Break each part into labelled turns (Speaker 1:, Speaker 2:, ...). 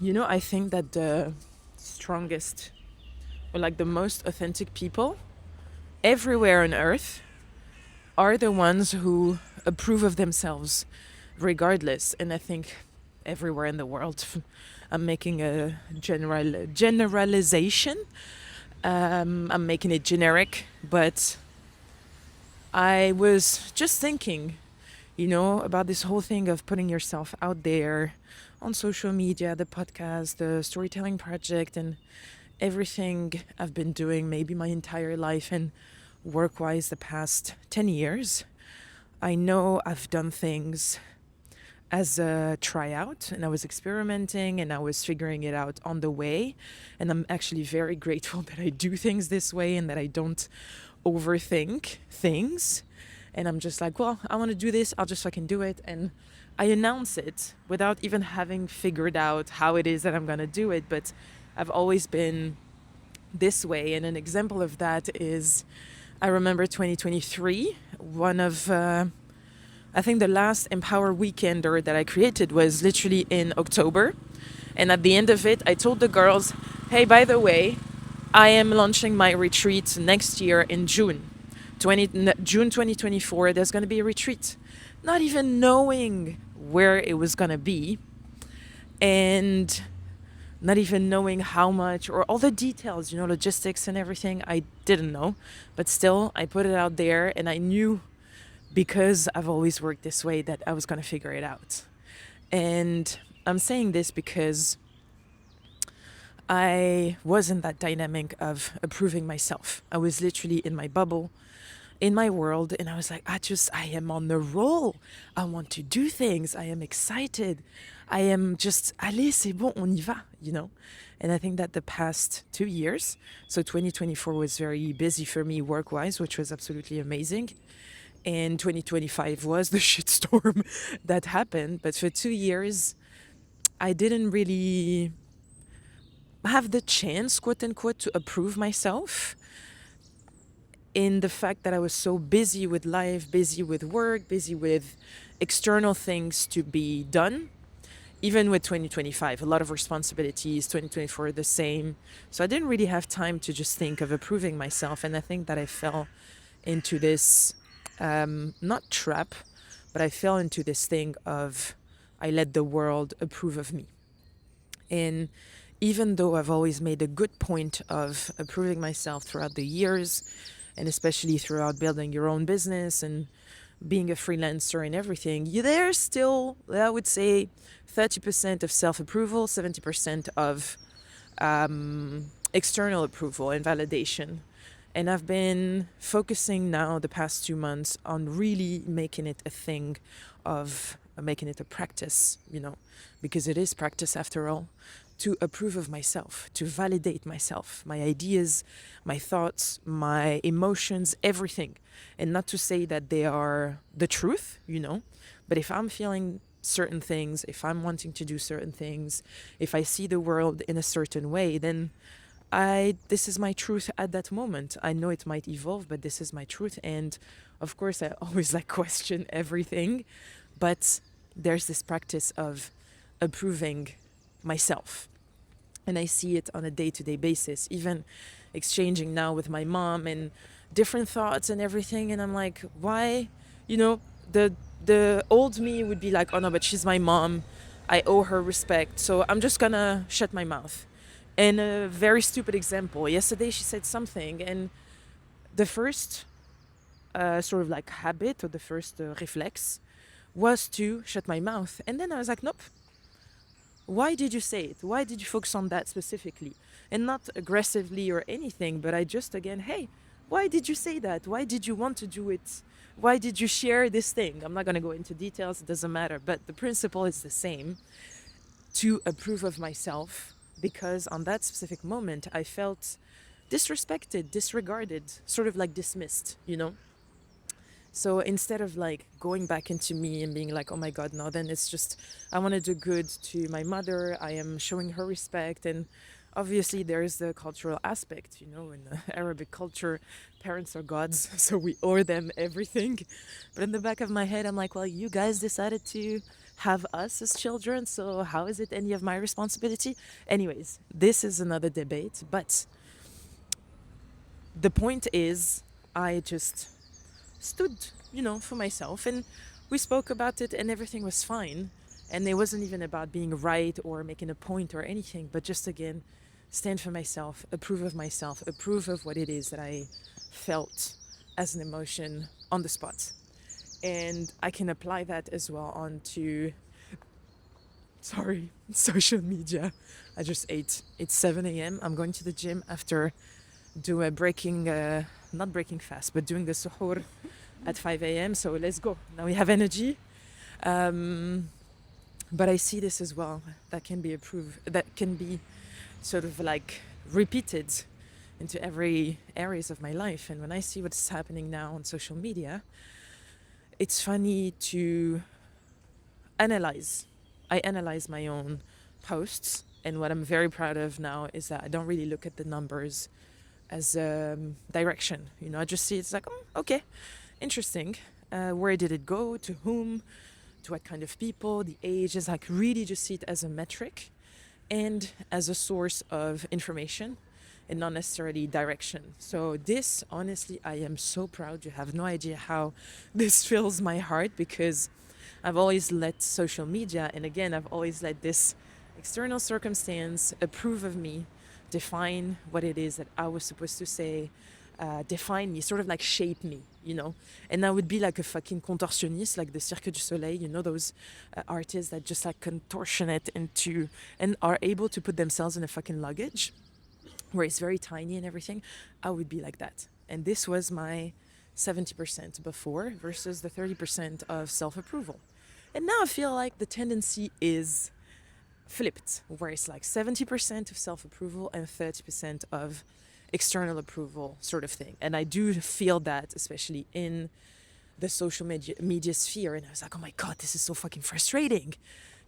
Speaker 1: I think that the strongest or like the most authentic people everywhere on earth are the ones who approve of themselves regardless. And I think everywhere in the world, I'm making a generalization. I'm making it generic, but I was just thinking, about this whole thing of putting yourself out there on social media, the podcast, the storytelling project, and everything I've been doing maybe my entire life and work wise the past 10 years. I know I've done things as a tryout and I was experimenting and I was figuring it out on the way. And I'm actually very grateful that I do things this way and that I don't overthink things. And I'm just like, well, I want to do this, I'll just fucking do it. And I announce it without even having figured out how it is that I'm going to do it. But I've always been this way. And an example of that is I remember 2023, one of I think the last Empower Weekender that I created was literally in October. And at the end of it, I told the girls, hey, by the way, I am launching my retreat next year in June. June 2024, there's going to be a retreat. Not even knowing where it was going to be. And not even knowing how much or all the details, logistics and everything. I didn't know. But still, I put it out there and I knew because I've always worked this way that I was going to figure it out. And I'm saying this because I wasn't that dynamic of approving myself. I was literally in my bubble, in my world, and I was like, I am on the roll. I want to do things. I am excited. I am just, allez, c'est bon, on y va, And I think that the past 2 years, so 2024 was very busy for me work-wise, which was absolutely amazing. And 2025 was the shitstorm that happened. But for 2 years, I didn't really have the chance, quote unquote, to approve myself in the fact that I was so busy with life, busy with work, busy with external things to be done. Even with 2025, a lot of responsibilities, 2024 the same. So I didn't really have time to just think of approving myself. And I think that I fell into this not trap, but I fell into this thing of I let the world approve of me. And even though I've always made a good point of approving myself throughout the years, and especially throughout building your own business and being a freelancer and everything, there's still, I would say, 30% of self-approval, 70% of external approval and validation. And I've been focusing now the past 2 months on really making it a thing of making it a practice, because it is practice after all, to approve of myself, to validate myself, my ideas, my thoughts, my emotions, everything. And not to say that they are the truth, but if I'm feeling certain things, if I'm wanting to do certain things, if I see the world in a certain way, then this is my truth at that moment. I know it might evolve, but this is my truth. And of course, I always question everything, but there's this practice of approving myself. And I see it on a day-to-day basis, even exchanging now with my mom and different thoughts and everything. And I'm like, why? The old me would be like, oh no, but she's my mom. I owe her respect. So I'm just gonna shut my mouth. And a very stupid example. Yesterday she said something, and the first sort of habit or the first reflex was to shut my mouth. And then I was like, nope. Why did you say it? Why did you focus on that specifically? And not aggressively or anything, but I just again, hey, why did you say that? Why did you want to do it? Why did you share this thing? I'm not going to go into details, it doesn't matter. But the principle is the same, to approve of myself, because on that specific moment, I felt disrespected, disregarded, sort of dismissed, So instead of going back into me and being like, oh my God, no, then it's just, I want to do good to my mother. I am showing her respect. And obviously there is the cultural aspect, in the Arabic culture, parents are gods, so we owe them everything. But in the back of my head, I'm like, well, you guys decided to have us as children, so how is it any of my responsibility? Anyways, this is another debate, but the point is, I just stood, for myself, and we spoke about it, and everything was fine. And it wasn't even about being right or making a point or anything, but just again, stand for myself, approve of what it is that I felt as an emotion on the spot. And I can apply that as well onto, social media. I just ate. It's 7 a.m. I'm going to the gym after not breaking fast, but doing the suhoor at 5 a.m. So let's go. Now we have energy. But I see this as well. That can be sort of like repeated into every areas of my life. And when I see what's happening now on social media, it's funny to analyze. I analyze my own posts, and what I'm very proud of now is that I don't really look at the numbers as direction. I just see it's like, okay, interesting. Where did it go? To whom? To what kind of people? The age is like really just see it as a metric and as a source of information and not necessarily direction. So this, honestly, I am so proud. You have no idea how this fills my heart, because I've always let social media, and again, I've always let this external circumstance approve of me, define what it is that I was supposed to say, define me, sort of like shape me, And I would be like a fucking contortionniste, like the Cirque du Soleil, those artists that just like contortion it into and are able to put themselves in a fucking luggage where it's very tiny and everything. I would be like that. And this was my 70% before versus the 30% of self-approval. And now I feel like the tendency is flipped, where it's like 70% of self-approval and 30% of external approval sort of thing. And I do feel that, especially in the social media sphere. And I was like, oh my God, this is so fucking frustrating,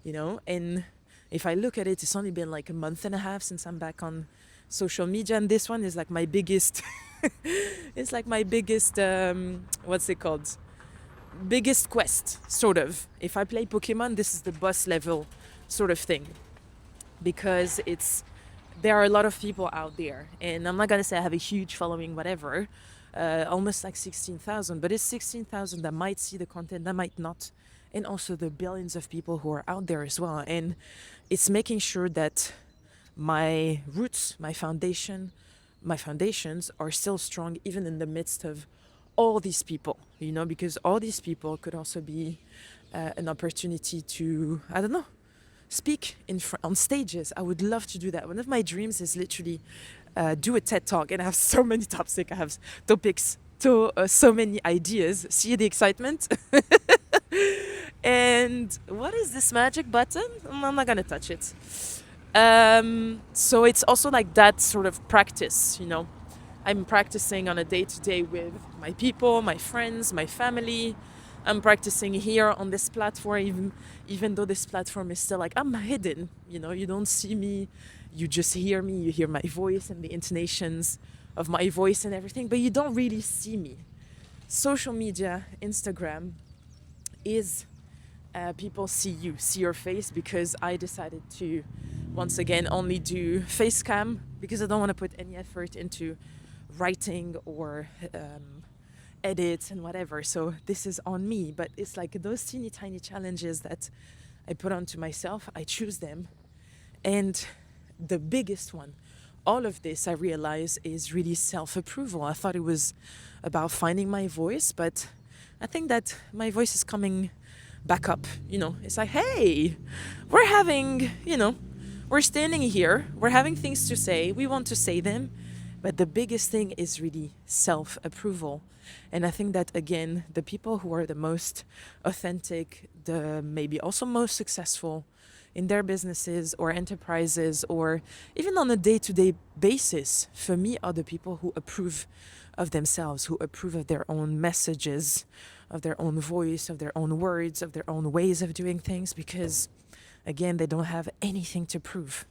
Speaker 1: And if I look at it, it's only been like a month and a half since I'm back on social media. And this one is like my biggest, it's like my biggest, what's it called? Biggest quest, sort of. If I play Pokemon, this is the boss level sort of thing. Because there are a lot of people out there. And I'm not going to say I have a huge following, whatever. Almost like 16,000. But it's 16,000 that might see the content, that might not. And also the billions of people who are out there as well. And it's making sure that my roots, my foundations are still strong, even in the midst of all these people, because all these people could also be an opportunity to, I don't know, speak on stages. I would love to do that. One of my dreams is literally do a TED Talk, and I have so many topics. I have topics, so many ideas. See the excitement? And what is this magic button? I'm not gonna touch it. So it's also like that sort of practice, I'm practicing on a day-to-day with my people, my friends, my family. I'm practicing here on this platform, even though this platform is still like, I'm hidden, you don't see me, you just hear me, you hear my voice and the intonations of my voice and everything, but you don't really see me. Social media, Instagram, is people see your face, because I decided to, once again, only do face cam, because I don't want to put any effort into writing or edits and whatever. So this is on me, but it's like those teeny tiny challenges that I put onto myself. I choose them. And the biggest one, all of this, I realize, is really self-approval. I thought it was about finding my voice, but I think that my voice is coming back up. It's like, hey, we're having, we're standing here, we're having things to say, we want to say them. But the biggest thing is really self-approval. And I think that, again, the people who are the most authentic, the maybe also most successful in their businesses or enterprises, or even on a day-to-day basis, for me, are the people who approve of themselves, who approve of their own messages, of their own voice, of their own words, of their own ways of doing things, because, again, they don't have anything to prove.